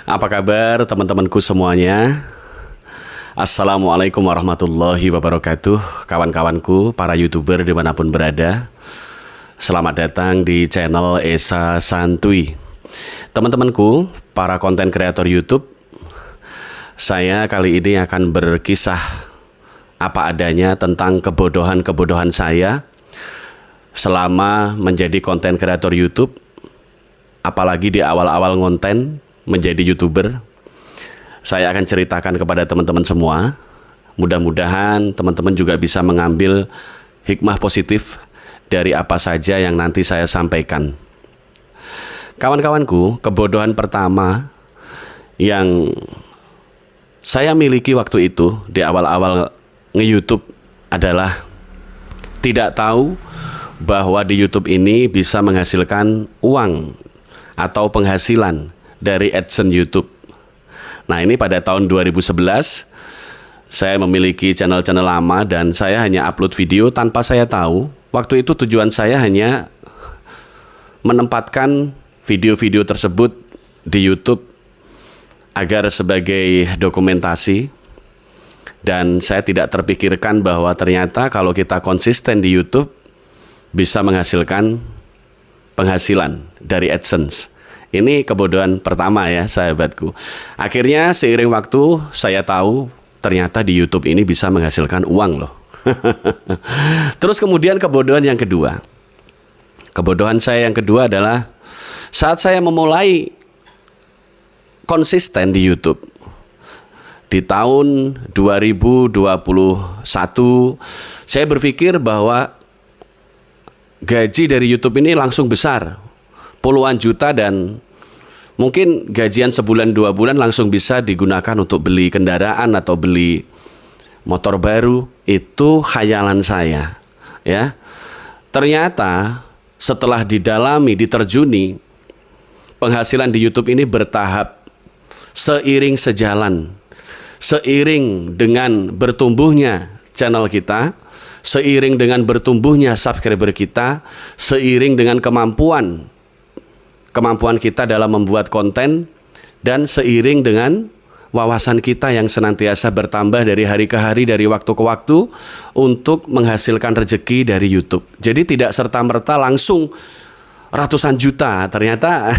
Apa kabar teman-temanku semuanya? Assalamualaikum warahmatullahi wabarakatuh. Kawan-kawanku, para YouTuber dimanapun berada, selamat datang di channel Esa Santuy. Teman-temanku, para konten kreator YouTube, saya kali ini akan berkisah apa adanya tentang kebodohan-kebodohan saya selama menjadi konten kreator YouTube, apalagi di awal-awal ngonten menjadi YouTuber. Saya akan ceritakan kepada teman-teman semua. Mudah-mudahan teman-teman juga bisa mengambil hikmah positif dari apa saja yang nanti saya sampaikan. Kawan-kawanku, kebodohan pertama yang saya miliki waktu itu di awal-awal nge-YouTube adalah tidak tahu bahwa di YouTube ini bisa menghasilkan uang atau penghasilan dari AdSense YouTube. Nah, ini pada tahun 2011 saya memiliki channel-channel lama dan saya hanya upload video tanpa saya tahu. Waktu itu tujuan saya hanya menempatkan video-video tersebut di YouTube agar sebagai dokumentasi, dan saya tidak terpikirkan bahwa ternyata kalau kita konsisten di YouTube bisa menghasilkan penghasilan dari AdSense. Ini kebodohan pertama ya sahabatku. Akhirnya seiring waktu saya tahu ternyata di YouTube ini bisa menghasilkan uang loh. Terus kemudian kebodohan yang kedua. Kebodohan saya yang kedua adalah saat saya memulai konsisten di YouTube di tahun 2021, saya berpikir bahwa gaji dari YouTube ini langsung besar, puluhan juta, dan mungkin gajian sebulan 2 bulan langsung bisa digunakan untuk beli kendaraan atau beli motor baru. Itu khayalan saya ya. Ternyata setelah didalami, diterjuni, penghasilan di YouTube ini bertahap, seiring sejalan, seiring dengan bertumbuhnya channel kita, seiring dengan bertumbuhnya subscriber kita, seiring dengan kemampuan kita dalam membuat konten, dan seiring dengan wawasan kita yang senantiasa bertambah dari hari ke hari, dari waktu ke waktu, untuk menghasilkan rezeki dari YouTube. Jadi tidak serta-merta langsung ratusan juta. Ternyata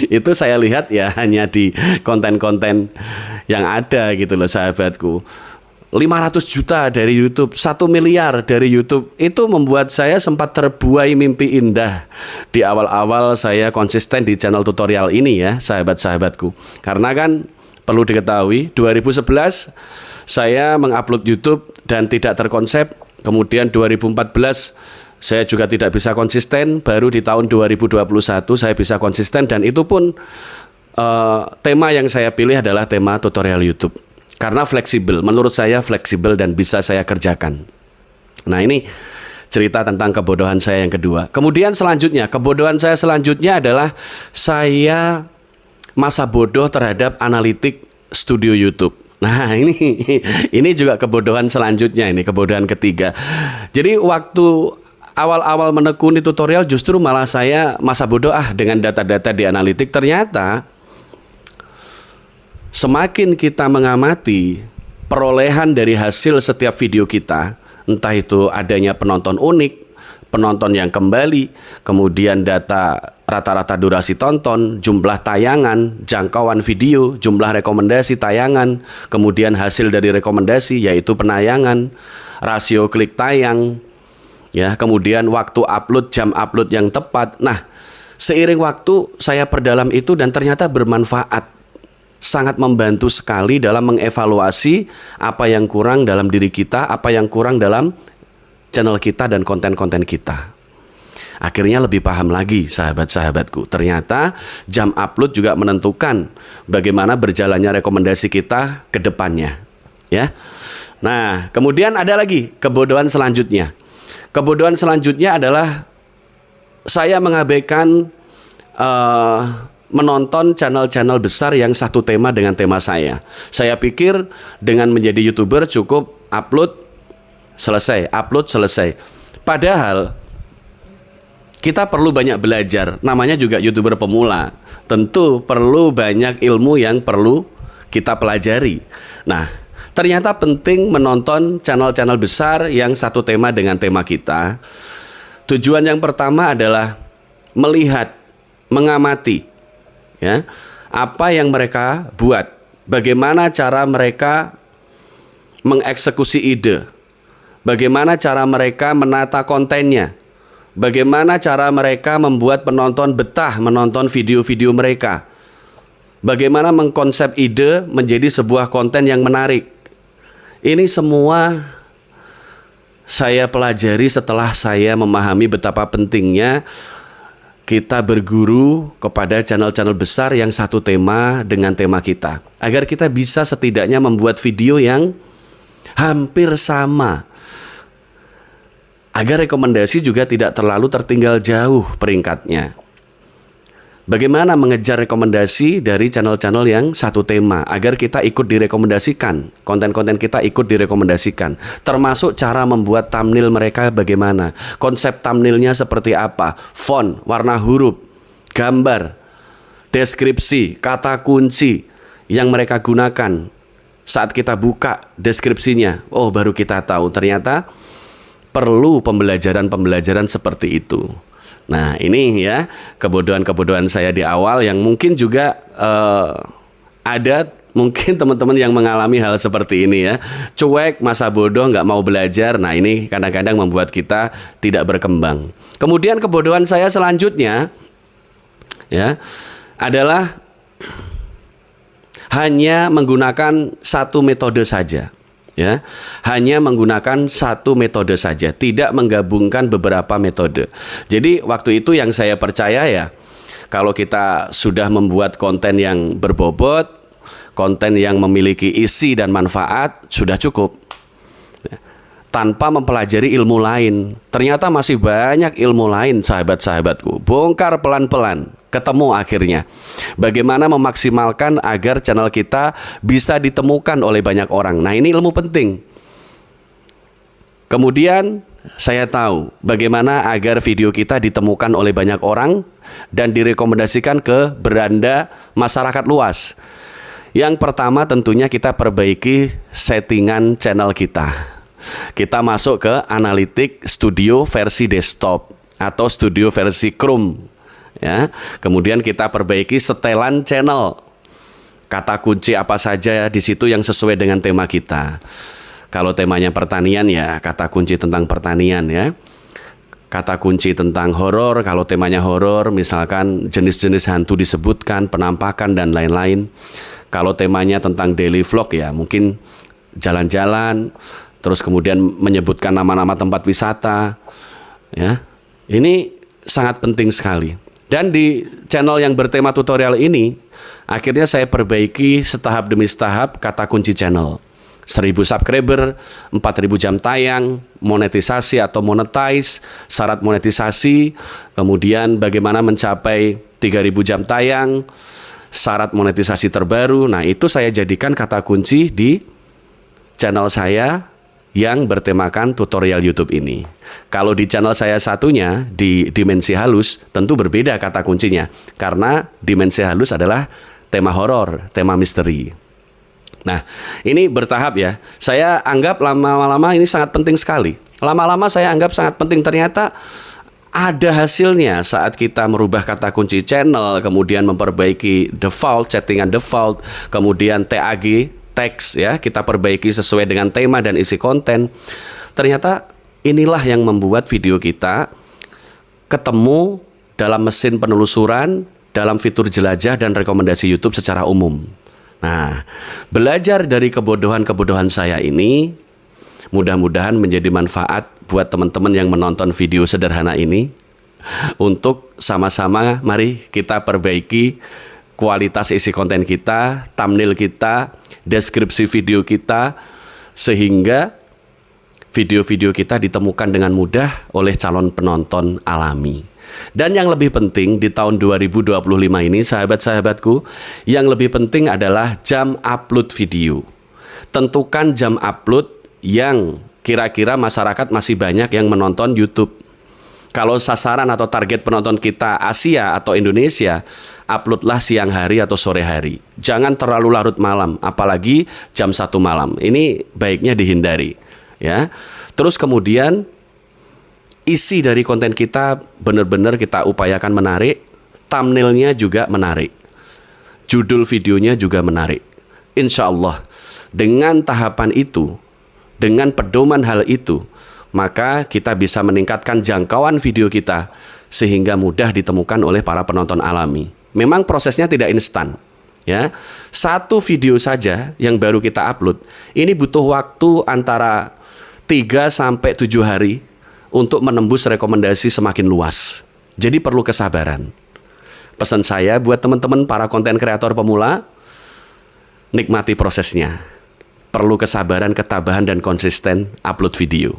itu saya lihat ya hanya di konten-konten yang ada gitu loh sahabatku. 500 juta dari YouTube, 1 miliar dari YouTube. Itu membuat saya sempat terbuai mimpi indah di awal-awal saya konsisten di channel tutorial ini ya sahabat-sahabatku. Karena kan perlu diketahui 2011 saya mengupload YouTube dan tidak terkonsep. Kemudian 2014 saya juga tidak bisa konsisten. Baru di tahun 2021 saya bisa konsisten, dan itu pun tema yang saya pilih adalah tema tutorial YouTube. Karena fleksibel, menurut saya fleksibel dan bisa saya kerjakan. Nah, ini cerita tentang kebodohan saya yang kedua. Kemudian selanjutnya, kebodohan saya selanjutnya adalah saya masa bodoh terhadap analitik studio YouTube. Nah, ini juga kebodohan selanjutnya, ini kebodohan ketiga. Jadi waktu awal-awal menekuni tutorial justru malah saya masa bodoh dengan data-data di analitik. Ternyata semakin kita mengamati perolehan dari hasil setiap video kita, entah itu adanya penonton unik, penonton yang kembali, kemudian data rata-rata durasi tonton, jumlah tayangan, jangkauan video, jumlah rekomendasi tayangan, kemudian hasil dari rekomendasi yaitu penayangan, rasio klik tayang, ya, kemudian waktu upload, jam upload yang tepat. Nah, seiring waktu saya perdalam itu dan ternyata bermanfaat. Sangat membantu sekali dalam mengevaluasi apa yang kurang dalam diri kita, apa yang kurang dalam channel kita dan konten-konten kita. Akhirnya lebih paham lagi sahabat-sahabatku. Ternyata jam upload juga menentukan bagaimana berjalannya rekomendasi kita ke depannya, ya. Nah, kemudian ada lagi kebodohan selanjutnya. Kebodohan selanjutnya adalah saya mengabaikan menonton channel-channel besar yang satu tema dengan tema saya. Saya pikir dengan menjadi YouTuber cukup upload selesai, upload selesai. Padahal kita perlu banyak belajar. Namanya juga YouTuber pemula. Tentu perlu banyak ilmu yang perlu kita pelajari. Nah, ternyata penting menonton channel-channel besar yang satu tema dengan tema kita. Tujuan yang pertama adalah melihat, mengamati, ya, apa yang mereka buat, bagaimana cara mereka mengeksekusi ide, bagaimana cara mereka menata kontennya, bagaimana cara mereka membuat penonton betah menonton video-video mereka, bagaimana mengkonsep ide menjadi sebuah konten yang menarik. Ini semua saya pelajari setelah saya memahami betapa pentingnya kita berguru kepada channel-channel besar yang satu tema dengan tema kita, agar kita bisa setidaknya membuat video yang hampir sama, agar rekomendasi juga tidak terlalu tertinggal jauh peringkatnya. Bagaimana mengejar rekomendasi dari channel-channel yang satu tema, agar kita ikut direkomendasikan, konten-konten kita ikut direkomendasikan, termasuk cara membuat thumbnail mereka bagaimana, konsep thumbnailnya seperti apa, font, warna huruf, gambar, deskripsi, kata kunci yang mereka gunakan. Saat kita buka deskripsinya, oh baru kita tahu ternyata perlu pembelajaran-pembelajaran seperti itu. Nah, ini ya kebodohan-kebodohan saya di awal yang mungkin juga ada mungkin teman-teman yang mengalami hal seperti ini ya. Cuek, masa bodoh, nggak mau belajar. Nah, ini kadang-kadang membuat kita tidak berkembang. Kemudian kebodohan saya selanjutnya ya adalah hanya menggunakan satu metode saja. Ya, hanya menggunakan satu metode saja, tidak menggabungkan beberapa metode. Jadi waktu itu yang saya percaya ya, kalau kita sudah membuat konten yang berbobot, konten yang memiliki isi dan manfaat, sudah cukup. Tanpa mempelajari ilmu lain. Ternyata masih banyak ilmu lain, sahabat-sahabatku. Bongkar pelan-pelan, ketemu akhirnya. Bagaimana memaksimalkan agar channel kita bisa ditemukan oleh banyak orang. Nah, ini ilmu penting. Kemudian saya tahu bagaimana agar video kita ditemukan oleh banyak orang dan direkomendasikan ke beranda masyarakat luas. Yang pertama tentunya kita perbaiki settingan channel kita. Kita masuk ke analitik studio versi desktop atau studio versi Chrome ya. Kemudian kita perbaiki setelan channel. Kata kunci apa saja di situ yang sesuai dengan tema kita. Kalau temanya pertanian ya kata kunci tentang pertanian ya. Kata kunci tentang horor, kalau temanya horor misalkan jenis-jenis hantu disebutkan, penampakan dan lain-lain. Kalau temanya tentang daily vlog ya mungkin jalan-jalan, terus kemudian menyebutkan nama-nama tempat wisata ya. Ini sangat penting sekali. Dan di channel yang bertema tutorial ini akhirnya saya perbaiki setahap demi setahap kata kunci channel. 1000 subscriber, 4000 jam tayang, monetisasi atau monetize, syarat monetisasi, kemudian bagaimana mencapai 3000 jam tayang, syarat monetisasi terbaru. Nah, itu saya jadikan kata kunci di channel saya yang bertemakan tutorial YouTube ini. Kalau di channel saya satunya, di Dimensi Halus, tentu berbeda kata kuncinya. Karena Dimensi Halus adalah tema horor, tema misteri. Nah, ini bertahap ya. Saya anggap lama-lama ini sangat penting sekali. Lama-lama saya anggap sangat penting. Ternyata ada hasilnya saat kita merubah kata kunci channel, kemudian memperbaiki default, settingan default, kemudian TAG, teks ya, kita perbaiki sesuai dengan tema dan isi konten. Ternyata inilah yang membuat video kita ketemu dalam mesin penelusuran, dalam fitur jelajah dan rekomendasi YouTube secara umum. Nah, belajar dari kebodohan-kebodohan saya ini mudah-mudahan menjadi manfaat buat teman-teman yang menonton video sederhana ini. Untuk sama-sama mari kita perbaiki kualitas isi konten kita, thumbnail kita, deskripsi video kita, sehingga video-video kita ditemukan dengan mudah oleh calon penonton alami. Dan yang lebih penting di tahun 2025 ini, sahabat-sahabatku, yang lebih penting adalah jam upload video. Tentukan jam upload yang kira-kira masyarakat masih banyak yang menonton YouTube. Kalau sasaran atau target penonton kita Asia atau Indonesia, uploadlah siang hari atau sore hari. Jangan terlalu larut malam, apalagi jam 1 malam. Ini baiknya dihindari, ya. Terus kemudian isi dari konten kita benar-benar kita upayakan menarik, thumbnailnya juga menarik, judul videonya juga menarik. Insya Allah dengan tahapan itu, dengan pedoman hal itu, maka kita bisa meningkatkan jangkauan video kita sehingga mudah ditemukan oleh para penonton alami. Memang prosesnya tidak instan, ya. Satu video saja yang baru kita upload, ini butuh waktu antara 3 sampai 7 hari untuk menembus rekomendasi semakin luas. Jadi perlu kesabaran. Pesan saya buat teman-teman para konten kreator pemula, nikmati prosesnya. Perlu kesabaran, ketabahan, dan konsisten upload video.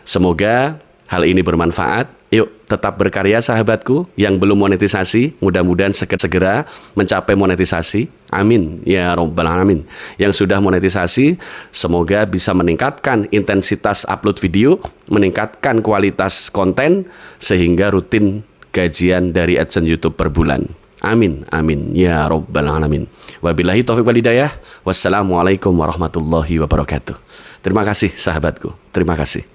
Semoga hal ini bermanfaat. Yuk tetap berkarya sahabatku. Yang belum monetisasi, mudah-mudahan segera mencapai monetisasi. Amin ya robbal alamin. Yang sudah monetisasi, semoga bisa meningkatkan intensitas upload video, meningkatkan kualitas konten, sehingga rutin gajian dari AdSense YouTube per bulan. Amin, amin ya robbal alamin. Wabillahi taufiq wal hidayah. Wassalamualaikum warahmatullahi wabarakatuh. Terima kasih sahabatku. Terima kasih.